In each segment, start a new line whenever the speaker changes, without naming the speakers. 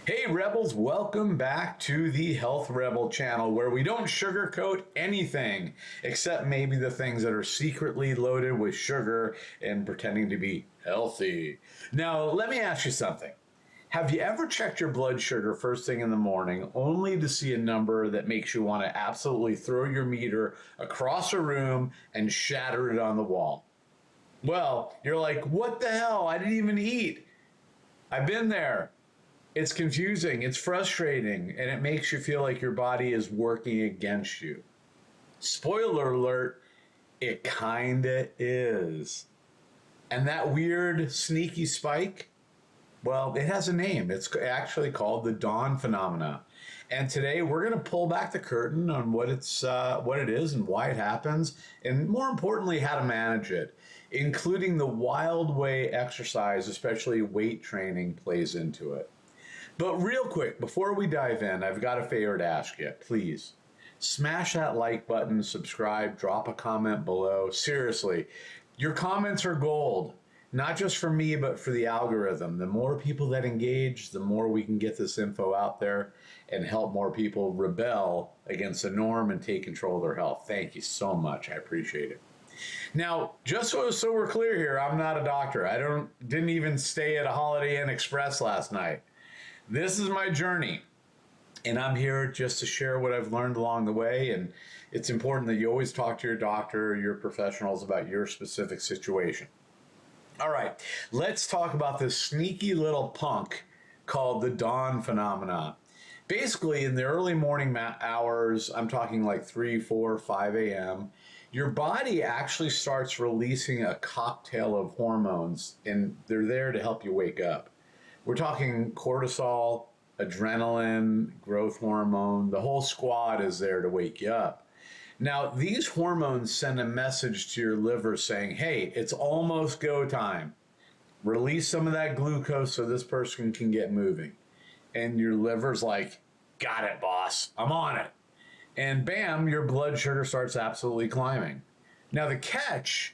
Hey Rebels, welcome back to the Health Rebel channel where we don't sugarcoat anything except maybe the things that are secretly loaded with sugar and pretending to be healthy. Now, let me ask you something. Have you ever checked your blood sugar first thing in the morning only to see a number that makes you want to absolutely throw your meter across a room and shatter it on the wall? Well, you're like, what the hell? I didn't even eat. I've been there. It's confusing, it's frustrating, and it makes you feel like your body is working against you. Spoiler alert, it kinda is. And that weird, sneaky spike, well, it has a name. It's actually called the dawn phenomena. And today we're going to pull back the curtain on what it is and why it happens, and more importantly, how to manage it, including the wild way exercise, especially weight training, plays into it. But real quick, before we dive in, I've got a favor to ask you. Please smash that like button, subscribe, drop a comment below. Seriously, your comments are gold, not just for me, but for the algorithm. The more people that engage, the more we can get this info out there and help more people rebel against the norm and take control of their health. Thank you so much. I appreciate it. Now, just so we're clear here, I'm not a doctor. Didn't even stay at a Holiday Inn Express last night. This is my journey, and I'm here just to share what I've learned along the way, and it's important that you always talk to your doctor or your professionals about your specific situation. All right, let's talk about this sneaky little punk called the dawn phenomena. Basically, in the early morning hours, I'm talking like 3, 4, 5 a.m., your body actually starts releasing a cocktail of hormones, and they're there to help you wake up. We're talking cortisol, adrenaline, growth hormone. The whole squad is there to wake you up. Now, these hormones send a message to your liver saying, hey, it's almost go time. Release some of that glucose so this person can get moving. And your liver's like, got it, boss. I'm on it. And bam, your blood sugar starts absolutely climbing. Now, the catch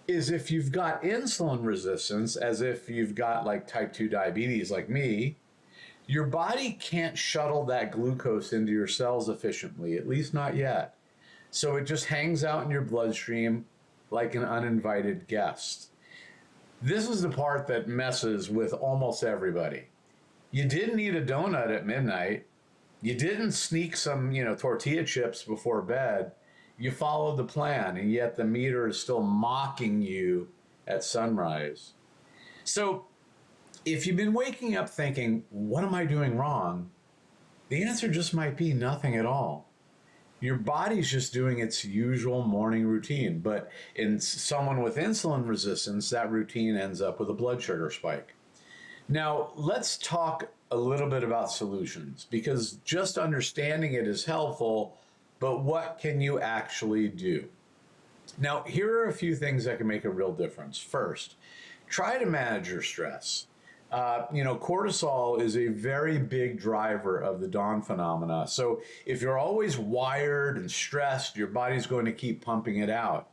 is if you've got insulin resistance, as if you've got like type 2 diabetes like me, your body can't shuttle that glucose into your cells efficiently, at least not yet. So it just hangs out in your bloodstream like an uninvited guest. This is the part that messes with almost everybody. You didn't eat a donut at midnight. You didn't sneak some, tortilla chips before bed. You followed the plan, and yet the meter is still mocking you at sunrise. So if you've been waking up thinking, what am I doing wrong? The answer just might be nothing at all. Your body's just doing its usual morning routine, but in someone with insulin resistance, that routine ends up with a blood sugar spike. Now, let's talk a little bit about solutions, because just understanding it is helpful, but what can you actually do? Now, here are a few things that can make a real difference. First, try to manage your stress. Cortisol is a very big driver of the dawn phenomena. So if you're always wired and stressed, your body's going to keep pumping it out.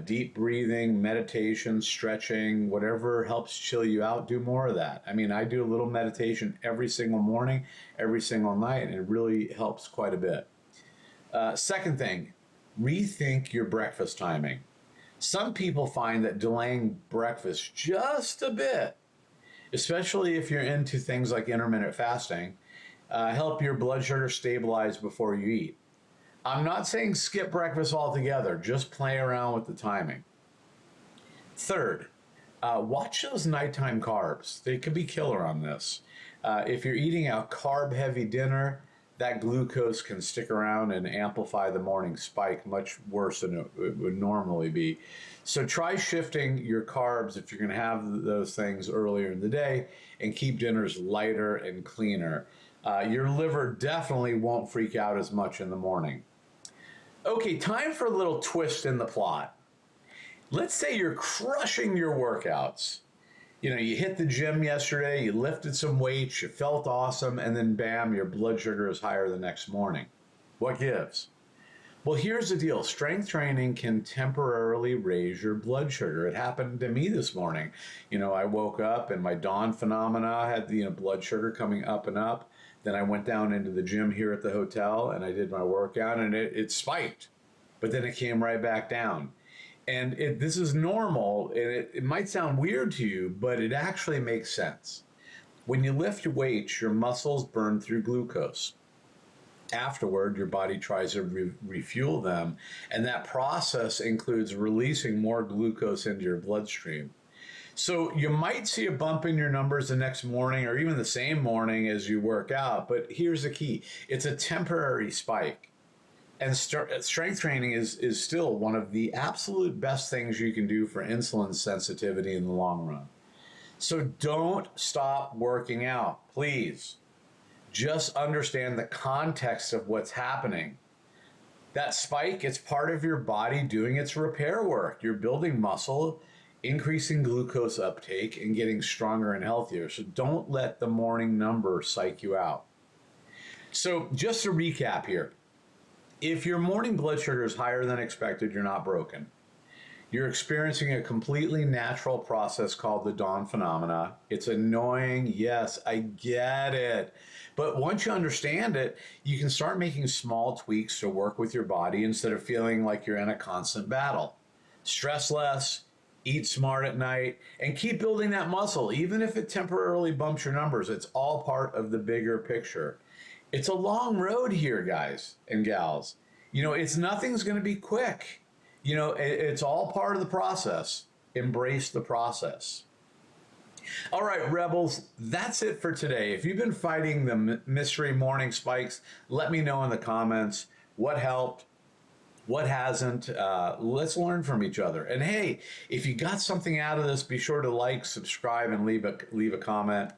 Deep breathing, meditation, stretching, whatever helps chill you out, do more of that. I mean, I do a little meditation every single morning, every single night, and it really helps quite a bit. Second thing, rethink your breakfast timing. Some people find that delaying breakfast just a bit, especially if you're into things like intermittent fasting, help your blood sugar stabilize before you eat. I'm not saying skip breakfast altogether, just play around with the timing. Third, watch those nighttime carbs. They could be killer on this. If you're eating a carb-heavy dinner, that glucose can stick around and amplify the morning spike much worse than it would normally be. So try shifting your carbs if you're going to have those things earlier in the day, and keep dinners lighter and cleaner. Your liver definitely won't freak out as much in the morning. Okay, time for a little twist in the plot. Let's say you're crushing your workouts. You hit the gym yesterday, you lifted some weights, you felt awesome, and then bam, your blood sugar is higher the next morning. What gives? Well, here's the deal. Strength training can temporarily raise your blood sugar. It happened to me this morning. I woke up and my dawn phenomena had the blood sugar coming up and up. Then I went down into the gym here at the hotel and I did my workout and it spiked, but then it came right back down. And this is normal, and it might sound weird to you, but it actually makes sense. When you lift weights, your muscles burn through glucose. Afterward, your body tries to refuel them, and that process includes releasing more glucose into your bloodstream. So you might see a bump in your numbers the next morning or even the same morning as you work out, but here's the key. It's a temporary spike. And strength training is still one of the absolute best things you can do for insulin sensitivity in the long run. So don't stop working out, please. Just understand the context of what's happening. That spike, it's part of your body doing its repair work. You're building muscle, increasing glucose uptake, and getting stronger and healthier. So don't let the morning number psych you out. So just to recap here, if your morning blood sugar is higher than expected, you're not broken. You're experiencing a completely natural process called the dawn phenomena. It's annoying. Yes, I get it. But once you understand it, you can start making small tweaks to work with your body instead of feeling like you're in a constant battle. Stress less, eat smart at night, and keep building that muscle. Even if it temporarily bumps your numbers, it's all part of the bigger picture. It's a long road here, guys and gals. Nothing's going to be quick. It's all part of the process. Embrace the process. All right, Rebels, that's it for today. If you've been fighting the mystery morning spikes, let me know in the comments what helped, what hasn't. Let's learn from each other. And hey, if you got something out of this, be sure to like, subscribe, and leave a comment.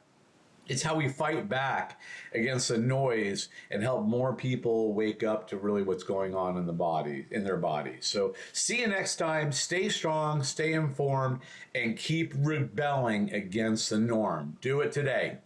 It's how we fight back against the noise and help more people wake up to really what's going on in their body. So see you next time. Stay strong, stay informed, and keep rebelling against the norm. Do it today.